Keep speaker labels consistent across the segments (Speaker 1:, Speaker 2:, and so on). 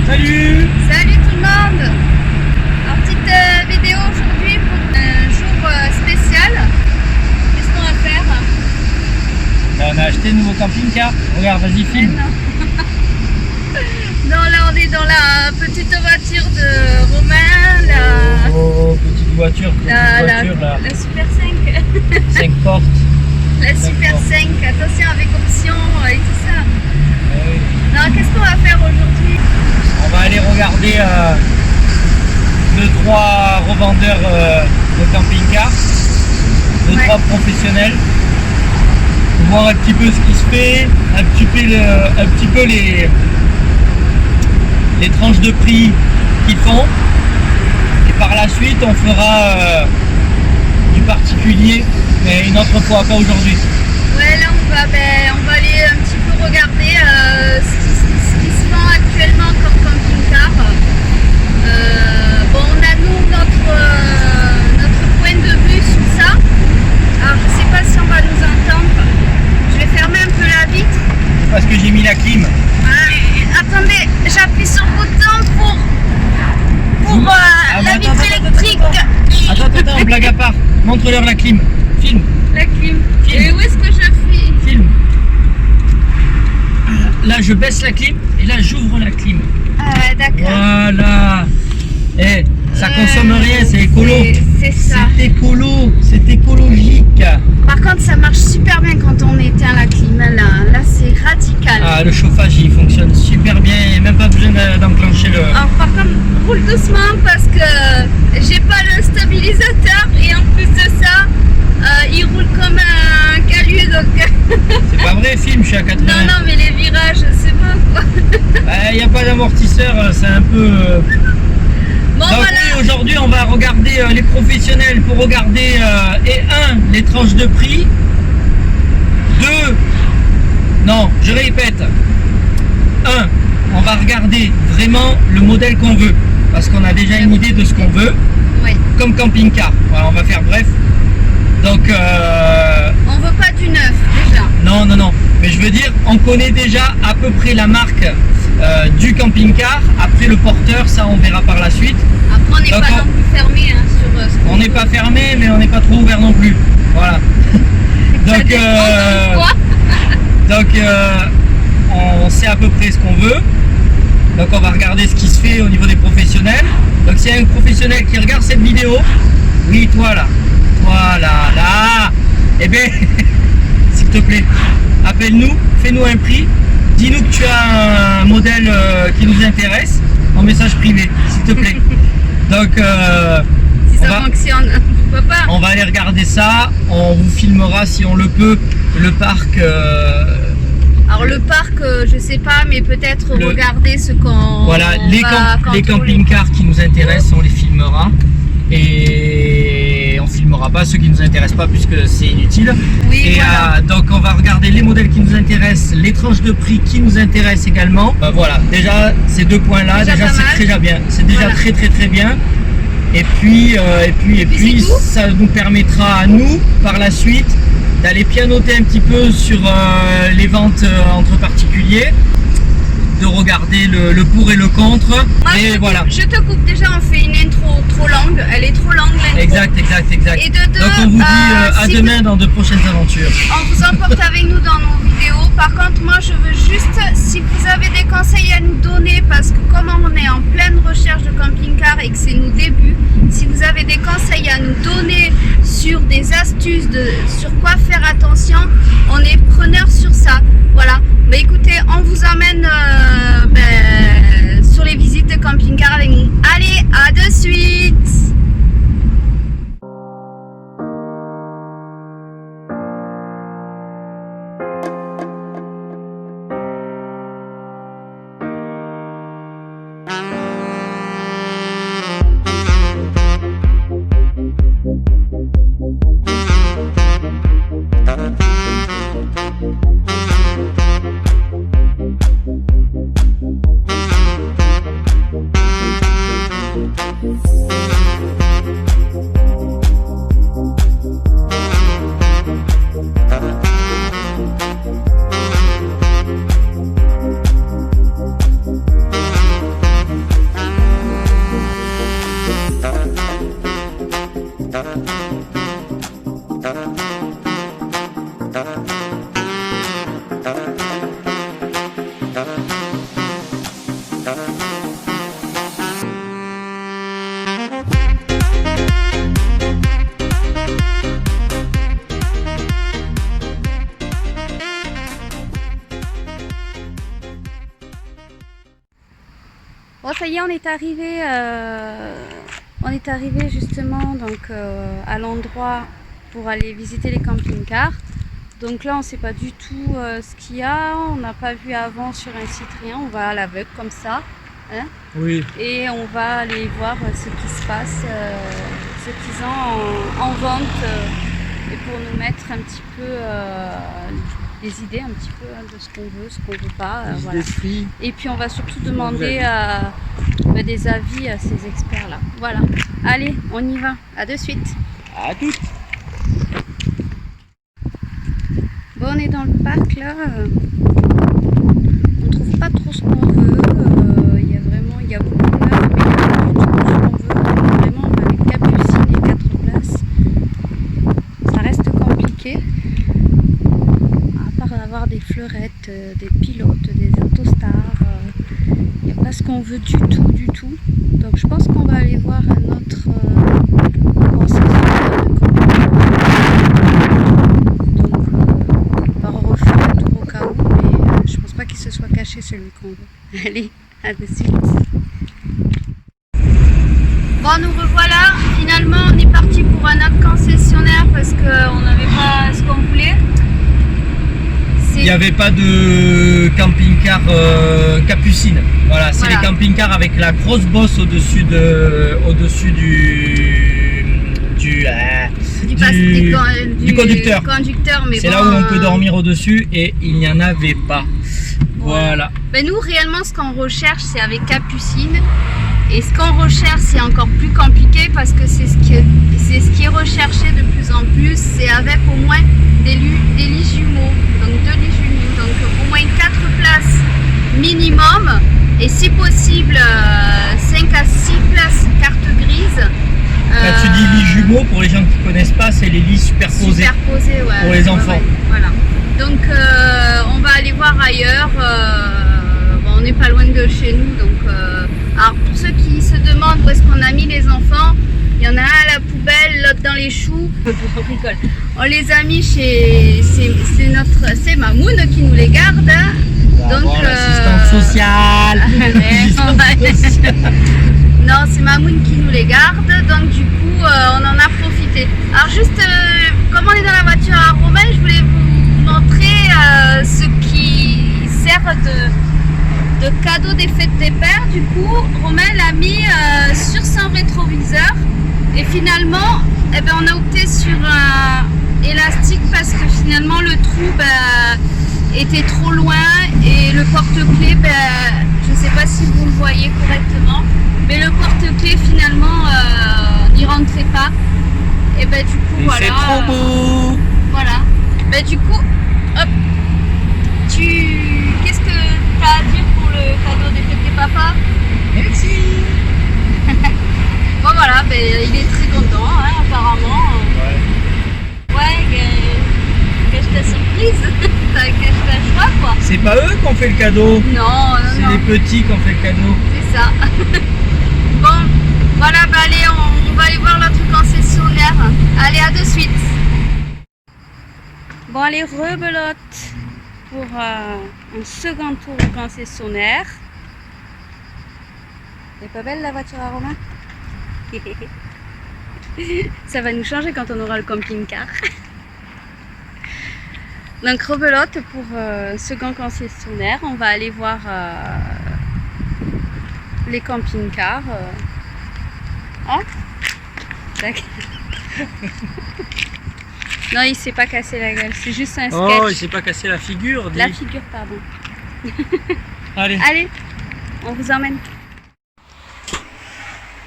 Speaker 1: Salut!
Speaker 2: Salut tout le monde! Alors, petite vidéo aujourd'hui pour un jour spécial. Qu'est-ce qu'on va faire?
Speaker 1: Là, on a acheté un nouveau camping-car. Regarde, vas-y, filme.
Speaker 2: Non, là on est dans la petite voiture de Romain.
Speaker 1: Oh, petite voiture,
Speaker 2: La Super 5.
Speaker 1: 5 portes.
Speaker 2: La Super 5, attention avec option et tout ça.
Speaker 1: Oui.
Speaker 2: Alors qu'est-ce qu'on va faire aujourd'hui?
Speaker 1: On va aller regarder 2-3 revendeurs de camping-car, 2-3 professionnels, voir un petit peu ce qui se fait, un petit peu les tranches de prix qu'ils font, et par la suite on fera du particulier, mais une autre fois, pas aujourd'hui.
Speaker 2: Ouais, là on va aller un petit peu regarder ce qui se vend actuellement comme camping-car. Bon, on a nous notre point de vue sur ça. Alors je sais pas si on va nous entendre. Je vais fermer un peu la vitre.
Speaker 1: Parce que j'ai mis la clim.
Speaker 2: Attendez, j'appuie sur le bouton pour la vitre électrique.
Speaker 1: Attends, blague à part. Montre-leur la clim. Filme.
Speaker 2: La clim.
Speaker 1: Filme.
Speaker 2: Et où est-ce que je suis?
Speaker 1: Filme. Là, je baisse la clim et là, j'ouvre la clim.
Speaker 2: Ah, d'accord.
Speaker 1: Voilà. Eh, ça consomme rien, c'est écolo.
Speaker 2: C'est ça.
Speaker 1: C'est écolo, c'est écologique.
Speaker 2: Par contre, ça marche super bien quand on éteint la clim. Là c'est radical.
Speaker 1: Ah, le chauffage, il fonctionne super bien. Il n'y a même pas besoin d'enclencher le...
Speaker 2: Alors, par contre, roule doucement parce que j'ai pas le stabilisateur et en plus de ça, il roule comme un calu donc.
Speaker 1: C'est pas vrai, film, je suis à 80.
Speaker 2: Non, mais les virages, c'est bon quoi.
Speaker 1: Il n'y a pas d'amortisseur, c'est un peu...
Speaker 2: Bon,
Speaker 1: Donc
Speaker 2: voilà.
Speaker 1: oui, aujourd'hui on va regarder les professionnels pour regarder les tranches de prix. 2, non, je répète. 1, on va regarder vraiment le modèle qu'on veut, parce qu'on a déjà une idée de ce qu'on veut,
Speaker 2: Oui.
Speaker 1: comme camping-car. Voilà, on va faire bref. Donc
Speaker 2: On veut pas du neuf déjà.
Speaker 1: non, mais je veux dire, on connaît déjà à peu près la marque du camping-car. Après le porteur, ça on verra par la suite.
Speaker 2: Après, on n'est pas non plus fermé sur ce qu'on
Speaker 1: On n'est
Speaker 2: veut.
Speaker 1: pas fermé, mais on n'est pas trop ouvert non plus. Voilà.
Speaker 2: Ça
Speaker 1: Donc,
Speaker 2: dépend de quoi.
Speaker 1: On sait à peu près ce qu'on veut. Donc on va regarder ce qui se fait au niveau des professionnels. Donc s'il y a un professionnel qui regarde cette vidéo, oui, toi là, eh bien, s'il te plaît, appelle-nous, fais-nous un prix, dis-nous que tu as un modèle qui nous intéresse en message privé, s'il te plaît. Donc
Speaker 2: Si ça fonctionne, pourquoi pas.
Speaker 1: on va aller regarder ça, on vous filmera si on le peut le parc.
Speaker 2: Alors le parc, je sais pas, mais peut-être regarder ce qu'on.
Speaker 1: Voilà, les camping-cars qui nous intéressent, on les filmera. Et on filmera pas ceux qui nous intéressent pas puisque c'est inutile.
Speaker 2: Oui,
Speaker 1: et
Speaker 2: voilà.
Speaker 1: donc on va regarder les modèles qui nous intéressent, les tranches de prix qui nous intéressent également. Voilà, déjà ces 2 points là, déjà c'est déjà bien. C'est déjà
Speaker 2: Voilà.
Speaker 1: très bien. Et puis ça nous permettra à nous par la suite d'aller pianoter un petit peu sur les ventes entre particuliers, de regarder le pour et le contre.
Speaker 2: Moi,
Speaker 1: et voilà.
Speaker 2: Je te coupe, déjà on fait une intro trop longue, elle est trop longue l'intro.
Speaker 1: Exact.
Speaker 2: Et de deux,
Speaker 1: donc on vous dit à
Speaker 2: si
Speaker 1: demain dans de prochaines aventures.
Speaker 2: on vous emporte avec nous dans nos vidéos. Par contre, moi je veux juste, si vous avez des conseils à nous donner, parce que comme on est en pleine recherche de camping-car et que c'est nos débuts, si vous avez des conseils à nous donner sur des astuces, sur quoi faire attention, on est preneur sur ça. Voilà. Bah écoutez, on vous emmène sur les visites de camping-car avec nous. Allez, à de suite! Bon, ça y est, on est arrivé justement donc à l'endroit pour aller visiter les camping-cars. Donc là, on ne sait pas du tout ce qu'il y a. On n'a pas vu avant sur un site rien. On va à l'aveugle comme ça. Hein,
Speaker 1: Oui.
Speaker 2: et on va aller voir ce qui se passe, ce qu'ils ont en vente et pour nous mettre un petit peu des idées un petit peu de ce qu'on veut, ce qu'on veut pas. Voilà. Et puis on va surtout demander des avis à ces experts-là. Voilà. Allez, on y va. À de suite.
Speaker 1: À toutes.
Speaker 2: Bon, on est dans le parc là. On trouve pas trop ce qu'on veut. Il y a beaucoup de neuf, mais il y a pas du tout ce qu'on veut. Vraiment, on va avec Capucine et 4 places. Ça reste compliqué. À part avoir des fleurettes, des pilotes, des autostars, il n'y a pas ce qu'on veut du tout. Donc je pense qu'on va aller voir un autre concessionnaire de camping. Donc on va refaire un tour au cas où, mais je pense pas qu'il se soit caché celui qu'on veut. Allez, à de suite. Bon, nous revoilà. Finalement, on est parti pour un autre concessionnaire parce qu'on n'avait pas ce qu'on voulait.
Speaker 1: Il n'y avait pas de camping-car Capucine. Voilà, c'est les camping-cars avec la grosse bosse au-dessus du conducteur. C'est là où on peut dormir au-dessus et il n'y en avait pas. Voilà.
Speaker 2: Ben nous, réellement, ce qu'on recherche, c'est avec Capucine. Et ce qu'on recherche, c'est encore plus compliqué parce que c'est ce qui est recherché de plus en plus. C'est avec au moins des lits jumeaux, donc 2 lits jumeaux, donc au moins 4 places minimum. Et si possible, 5 à 6 places carte grise.
Speaker 1: Quand tu dis lits jumeaux, pour les gens qui ne connaissent pas, c'est les lits superposés,
Speaker 2: ouais,
Speaker 1: pour les enfants.
Speaker 2: Ouais, voilà. Donc on va aller voir ailleurs. On n'est pas loin de chez nous. Donc, alors pour ceux qui se demandent où est-ce qu'on a mis les enfants, il y en a un à la poubelle, l'autre dans les choux. On rigole. On les a mis chez... C'est Mamoun qui nous les garde. Donc
Speaker 1: l'assistante sociale.
Speaker 2: Non, c'est Mamoun qui nous les garde. Donc du coup, on en a profité. Alors juste, comme on est dans la voiture à Romain, je voulais vous montrer ce qui sert de cadeau des fêtes des pères. Du coup, Romain l'a mis sur son rétroviseur et finalement, on a opté sur un élastique parce que finalement le trou était trop loin et le porte-clés, je ne sais pas si vous le voyez correctement, mais le porte-clés finalement n'y rentrait pas. Et du coup, voilà.
Speaker 1: C'est trop beau.
Speaker 2: Voilà. Du coup, hop. Qu'est-ce que tu as à dire pour le cadeau des fêtes des papas?
Speaker 1: Merci.
Speaker 2: Bon voilà, il est très content hein, apparemment. Ouais, cache ta surprise, cache ta joie quoi.
Speaker 1: C'est pas eux qui ont fait le cadeau.
Speaker 2: Non.
Speaker 1: C'est les petits qui ont fait le cadeau.
Speaker 2: C'est ça. Bon, voilà, allez, on va aller voir l'autre concessionnaire. Allez, à de suite. Bon, allez, rebelote pour un second tour au concessionnaire. Elle est pas belle la voiture à Romain? Ça va nous changer quand on aura le camping-car. Donc rebelote pour second concessionnaire. On va aller voir les camping-cars. Oh, non, il s'est pas cassé la gueule, c'est juste un sketch.
Speaker 1: Oh, il s'est pas cassé la figure.
Speaker 2: La figure, pardon.
Speaker 1: Allez,
Speaker 2: on vous emmène.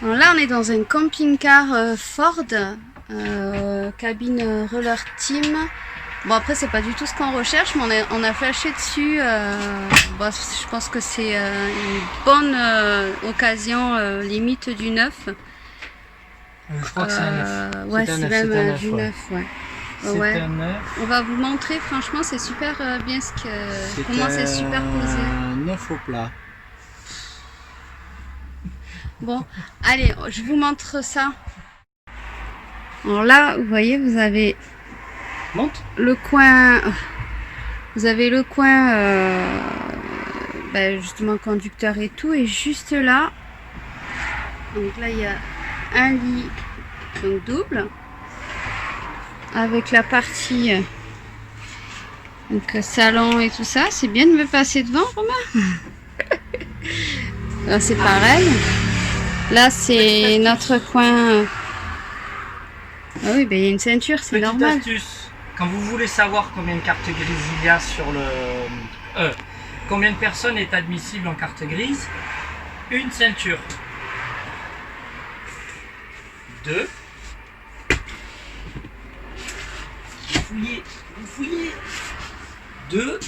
Speaker 2: Alors là, on est dans un camping-car Ford, cabine Roller Team. Bon, après, c'est pas du tout ce qu'on recherche, mais on a flashé dessus. Je pense que c'est une bonne occasion, limite du neuf.
Speaker 1: je crois que c'est un neuf.
Speaker 2: Ouais, c'est même du neuf, ouais.
Speaker 1: C'est un neuf.
Speaker 2: On va vous montrer, franchement, c'est super bien comment c'est superposé.
Speaker 3: Un neuf au plat.
Speaker 2: Bon, allez, je vous montre ça. Alors là, vous voyez, vous avez
Speaker 1: Monte.
Speaker 2: le coin. Vous avez le coin, justement conducteur et tout, et juste là. Donc là, il y a un lit donc double avec la partie donc salon et tout ça. C'est bien de me passer devant, Romain. Là, c'est pareil. Là, c'est notre coin. Ah oui, ben il y a une ceinture, c'est
Speaker 1: Petite
Speaker 2: normal.
Speaker 1: astuce, quand vous voulez savoir combien de cartes grises il y a sur le... combien de personnes est admissible en carte grise, une ceinture. 2. Vous fouillez. 2.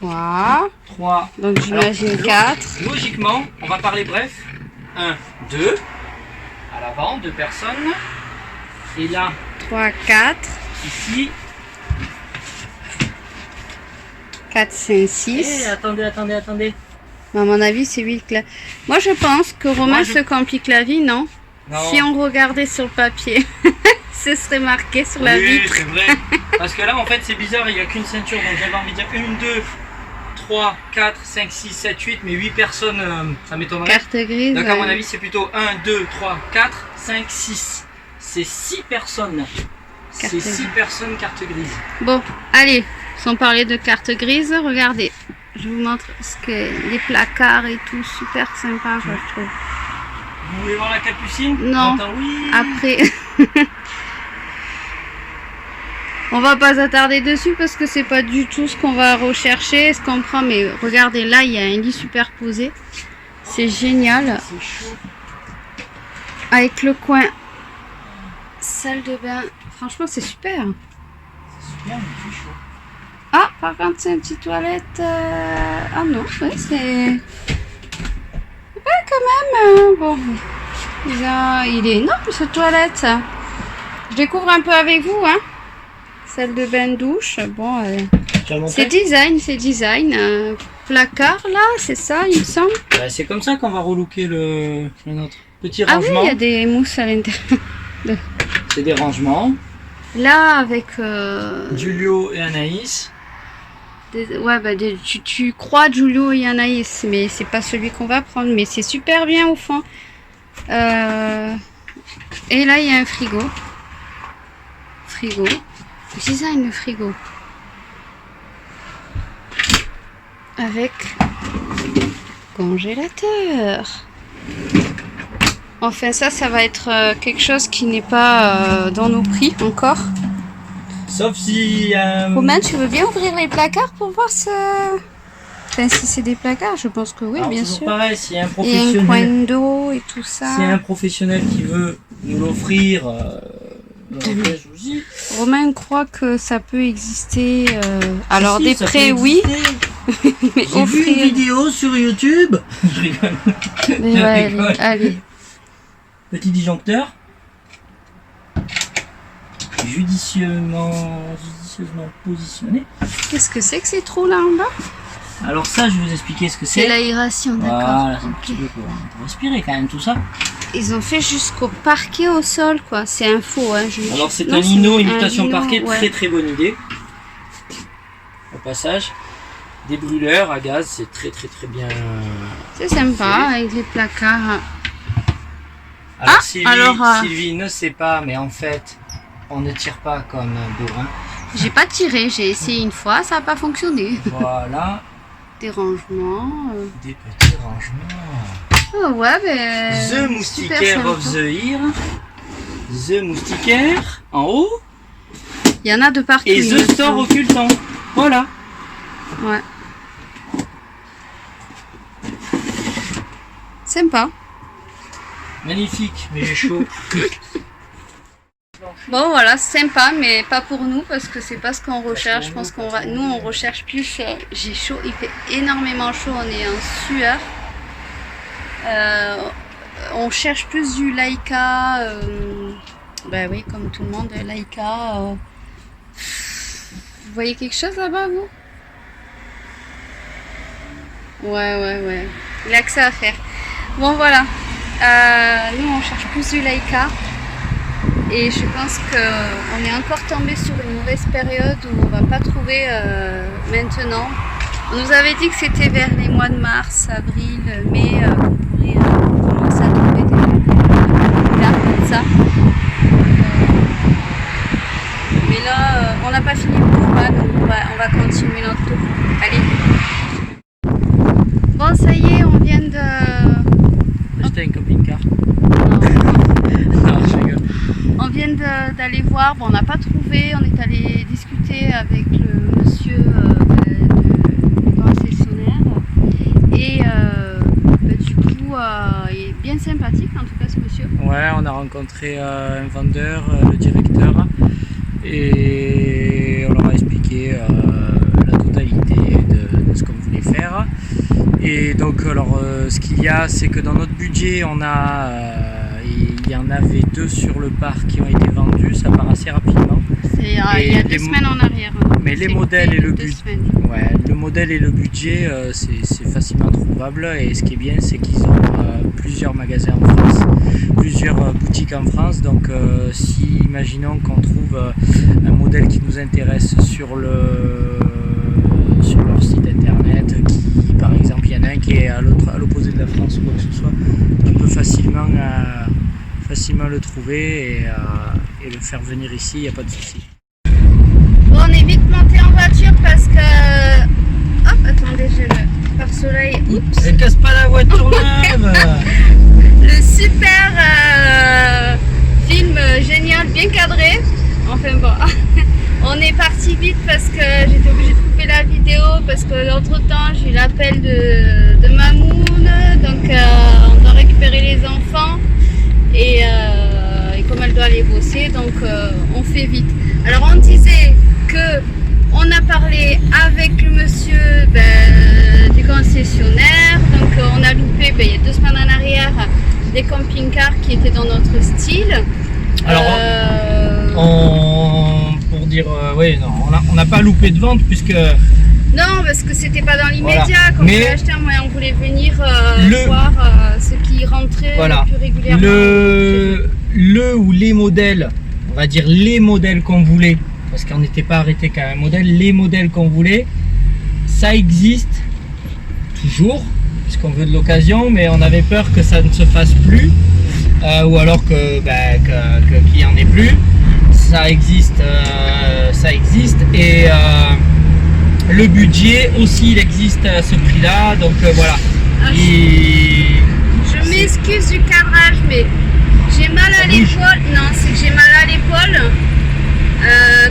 Speaker 2: 3.
Speaker 1: 3.
Speaker 2: Donc j'imagine 4.
Speaker 1: Logiquement, on va parler bref. 1, 2. À l'avant, 2 personnes. Et là,
Speaker 2: 3, 4.
Speaker 1: ici.
Speaker 2: 4, 5, 6.
Speaker 1: Attendez.
Speaker 2: À mon avis, c'est 8 là. Moi, je pense que Romain se complique la vie, non?
Speaker 1: Non.
Speaker 2: Si on regardait sur le papier, ce serait marqué sur la vitre.
Speaker 1: Oui, c'est vrai. Parce que là, en fait, c'est bizarre, il n'y a qu'une ceinture. Donc j'avais envie de dire 1, 2, 3, 4, 5, 6, 7, 8. Mais 8 personnes, ça m'étonnerait.
Speaker 2: Carte grise.
Speaker 1: Donc à mon avis, c'est plutôt 1, 2, 3, 4, 5, 6. C'est 6 personnes.
Speaker 2: Carte
Speaker 1: C'est 6
Speaker 2: grise.
Speaker 1: personnes carte grise.
Speaker 2: Bon, allez, sans parler de carte grise, regardez. Je vous montre ce que les placards et tout, super sympa, je trouve.
Speaker 1: Vous voulez voir la capucine?
Speaker 2: Non.
Speaker 1: J'entends oui.
Speaker 2: Après, on va pas s'attarder dessus parce que c'est pas du tout ce qu'on va rechercher, ce qu'on prend. Mais regardez, là, il y a un lit superposé. C'est génial.
Speaker 1: C'est chaud.
Speaker 2: Avec le coin salle de bain. Franchement, c'est super.
Speaker 1: C'est super, mais c'est chaud.
Speaker 2: Ah, par contre, c'est une petite toilette. Ah non, ouais, c'est... Ouais, quand même. Bon, il est énorme, cette toilette. Je découvre un peu avec vous, hein. Salle de bain douche. Bon,
Speaker 1: Tu vas
Speaker 2: c'est
Speaker 1: montrer?
Speaker 2: design. Placard, là, c'est ça, il me semble.
Speaker 1: Bah, c'est comme ça qu'on va relooker notre petit
Speaker 2: Ah oui,
Speaker 1: rangement.
Speaker 2: il y a des mousses à l'intérieur.
Speaker 1: C'est des rangements.
Speaker 2: Là, avec...
Speaker 1: Giulio et Anaïs.
Speaker 2: tu crois Giulio et Anaïs, mais c'est pas celui qu'on va prendre, mais c'est super bien au fond. Et là, il y a un frigo. Design de frigo. Avec congélateur. Enfin, ça va être quelque chose qui n'est pas dans nos prix encore.
Speaker 1: Sauf si...
Speaker 2: Romain, tu veux bien ouvrir les placards pour voir ça? Enfin, si c'est des placards, je pense que oui,
Speaker 1: alors,
Speaker 2: bien
Speaker 1: toujours
Speaker 2: sûr.
Speaker 1: pareil, s'il y a un
Speaker 2: Et un
Speaker 1: professionnel...
Speaker 2: coin d'eau et tout ça.
Speaker 1: S'il y a un professionnel qui veut nous l'offrir, aussi.
Speaker 2: Romain croit que ça peut exister. Alors,
Speaker 1: Si,
Speaker 2: des
Speaker 1: ça
Speaker 2: prêts,
Speaker 1: peut
Speaker 2: oui.
Speaker 1: exister.
Speaker 2: Mais
Speaker 1: J'ai vu une
Speaker 2: offrir.
Speaker 1: vidéo sur YouTube. Je rigole.
Speaker 2: Mais
Speaker 1: Je
Speaker 2: ouais,
Speaker 1: rigole.
Speaker 2: allez.
Speaker 1: Petit disjoncteur. Judicieusement positionné.
Speaker 2: Qu'est-ce que c'est que ces trous là en bas?
Speaker 1: Alors ça, je vais vous expliquer ce que
Speaker 2: C'est
Speaker 1: c'est.
Speaker 2: l'aération, d'accord.
Speaker 1: Voilà, c'est un
Speaker 2: Ok.
Speaker 1: petit peu pour respirer quand même tout ça.
Speaker 2: Ils ont fait jusqu'au parquet au sol, quoi. C'est un faux, hein.
Speaker 1: Alors c'est
Speaker 2: Non,
Speaker 1: un lino,
Speaker 2: un
Speaker 1: imitation
Speaker 2: lino,
Speaker 1: parquet,
Speaker 2: ouais.
Speaker 1: très bonne idée. Au passage, des brûleurs à gaz, c'est très bien.
Speaker 2: C'est sympa, avec les placards.
Speaker 1: Alors,
Speaker 2: Ah,
Speaker 1: Sylvie,
Speaker 2: alors,
Speaker 1: Sylvie ne sait pas, mais en fait, on ne tire pas comme un bourrin.
Speaker 2: J'ai pas tiré, j'ai essayé une fois, ça n'a pas fonctionné.
Speaker 1: Voilà,
Speaker 2: Des rangements.
Speaker 1: des petits rangements.
Speaker 2: Oh ouais, ben.
Speaker 1: The
Speaker 2: super
Speaker 1: Moustiquaire of
Speaker 2: sympa.
Speaker 1: the Year. The Moustiquaire en haut.
Speaker 2: Il y en a de partout.
Speaker 1: Et
Speaker 2: il
Speaker 1: The
Speaker 2: me
Speaker 1: Store
Speaker 2: semble.
Speaker 1: occultant. Voilà.
Speaker 2: Ouais. Sympa.
Speaker 1: Magnifique, mais j'ai chaud.
Speaker 2: Bon voilà, sympa, mais pas pour nous parce que c'est pas ce qu'on recherche. Je pense qu'on va, nous on recherche plus. J'ai chaud, il fait énormément chaud, on est en sueur. On cherche plus du Laika. Ben oui, comme tout le monde, Laika. Vous voyez quelque chose là-bas, vous? Ouais. Il a que ça à faire. Bon voilà. Nous, on cherche plus du Leica. Et je pense qu'on est encore tombé sur une mauvaise période où on va pas trouver maintenant. On nous avait dit que c'était vers les mois de mars, avril, mai qu'on pourrait commencer à trouver des cartes comme ça. Mais là, on n'a pas fini le tour, hein, donc on va continuer notre tour. Allez. Bon, ça y est, on vient de...
Speaker 1: Acheter un camping-car.
Speaker 2: Non.
Speaker 1: Non, je rigole.
Speaker 2: On vient d'aller voir, bon, on n'a pas trouvé, on est allé discuter avec le monsieur du concessionnaire et du coup il est bien sympathique en tout cas ce monsieur.
Speaker 1: Ouais, on a rencontré un vendeur, le directeur, et on leur a expliqué la totalité de ce qu'on voulait faire. Et donc alors ce qu'il y a, c'est que dans notre budget on a il y en avait 2 sur le parc qui ont été vendus, ça part assez rapidement.
Speaker 2: C'est il y a 2 semaines en arrière.
Speaker 1: Mais les modèles et le budget, ouais, le modèle et le budget, c'est facilement trouvable. Et ce qui est bien, c'est qu'ils ont plusieurs magasins en France, plusieurs boutiques en France. Donc, si imaginons qu'on trouve un modèle qui nous intéresse sur leur site internet, qui, par exemple, il y en a un qui est à l'opposé de la France ou quoi que ce soit, on peut facilement le trouver et le faire venir ici, il n'y a pas de souci.
Speaker 2: Bon, on est vite monté en voiture parce que... Hop, attendez, j'ai le pare-soleil. Oups.
Speaker 1: Ne casse pas la voiture neuve.
Speaker 2: Le super film génial, bien cadré. Enfin bon, on est parti vite parce que j'étais obligée de couper la vidéo parce que entre temps j'ai eu l'appel de Mamoun, donc on doit récupérer les enfants et comme elle doit aller bosser, donc on fait vite. Alors on disait que on a parlé avec le monsieur du concessionnaire, donc on a loupé il y a 2 semaines en arrière des camping-cars qui étaient dans notre style.
Speaker 1: Alors, pour dire, oui, non, on n'a pas loupé de vente puisque...
Speaker 2: Non, parce que c'était pas dans l'immédiat.
Speaker 1: Voilà.
Speaker 2: Quand on l'a acheté, on voulait venir voir ce qui rentrait
Speaker 1: voilà.
Speaker 2: le plus régulièrement.
Speaker 1: Le ou les modèles, on va dire les modèles qu'on voulait, parce qu'on n'était pas arrêté qu'à un modèle, les modèles qu'on voulait, ça existe toujours, puisqu'on veut de l'occasion, mais on avait peur que ça ne se fasse plus, ou alors qu'il n'y en ait plus. Ça existe, et le budget aussi, il existe à ce prix-là, donc voilà.
Speaker 2: Je m'excuse du cadrage, mais j'ai mal à l'épaule. Non, c'est que j'ai mal à l'épaule.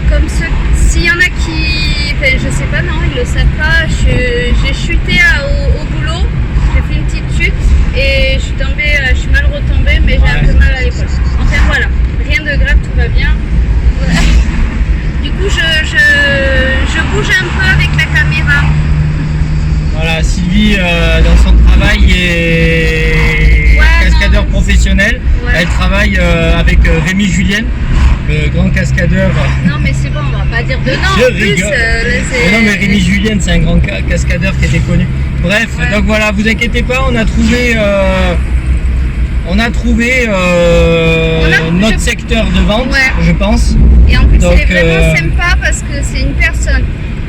Speaker 2: Comme s'il y en a qui, enfin, je sais pas, non, ils le savent pas. J'ai chuté au boulot, j'ai fait une petite chute et je suis tombée, je suis mal retombée, mais j'ai un peu mal à l'épaule. Enfin voilà, rien de grave, tout va bien. Voilà. Du coup, je bouge un peu avec la caméra. Voilà, Sylvie, dans son travail, est cascadeur professionnel. Ouais. Elle travaille avec Rémi Julien, le grand cascadeur. Non, mais c'est bon, on va pas dire de nom. Je rigole. Non, mais Rémi Julien, c'est un grand cascadeur qui était connu. Bref, donc voilà, vous inquiétez pas, on a trouvé. Notre secteur de vente, je pense. Et en plus, c'est vraiment sympa parce que c'est une personne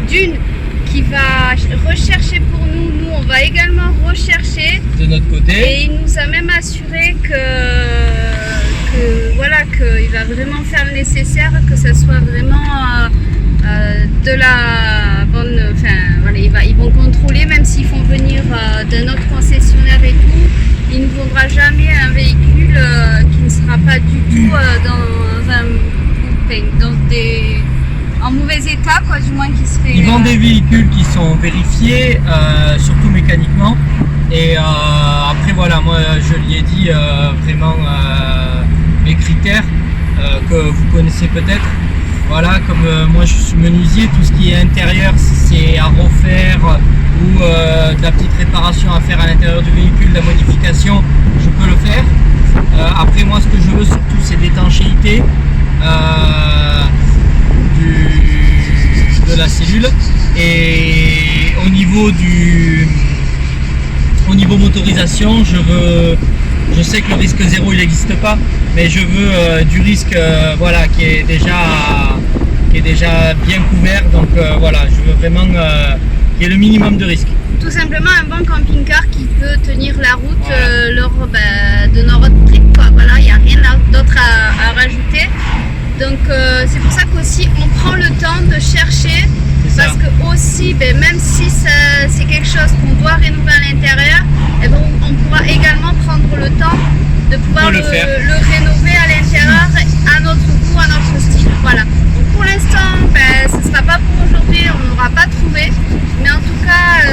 Speaker 2: qui va rechercher pour nous. Nous, on va également rechercher de notre côté. Et il nous a même assuré qu'il va vraiment faire le nécessaire, que ça soit vraiment de la bonne. Enfin, voilà, ils vont contrôler, même s'ils font venir d'un autre concessionnaire et tout. Il ne vendra jamais un véhicule qui ne sera pas du tout en mauvais état, quoi, du moins qui serait... Ils vendent des véhicules qui sont vérifiés, surtout mécaniquement. Et après voilà, moi je lui ai dit vraiment mes critères que vous connaissez peut-être. Voilà, comme moi je suis menuisier, tout ce qui est intérieur, si c'est à refaire ou de la petite réparation à faire à l'intérieur du véhicule, de la modification, je peux le faire. Après moi ce que je veux surtout c'est l'étanchéité de la cellule, et au niveau
Speaker 1: au niveau motorisation, je sais que le risque zéro il n'existe pas, mais je veux du risque voilà, qui est déjà bien couvert. Donc voilà, je veux vraiment qu'il y ait le minimum de risque.
Speaker 2: Tout simplement un bon camping-car qui peut tenir la route lors de notre trip, quoi. Voilà, il n'y a rien d'autre à rajouter. Donc c'est pour ça qu'aussi on prend le temps de chercher, parce que aussi, même si c'est quelque chose qu'on doit rénover à l'intérieur, eh ben, on pourra également prendre le temps de pouvoir le rénover à l'intérieur à notre goût, à notre style. Voilà. Donc pour l'instant, ce ne sera pas pour aujourd'hui, on n'aura pas trouvé, mais en tout cas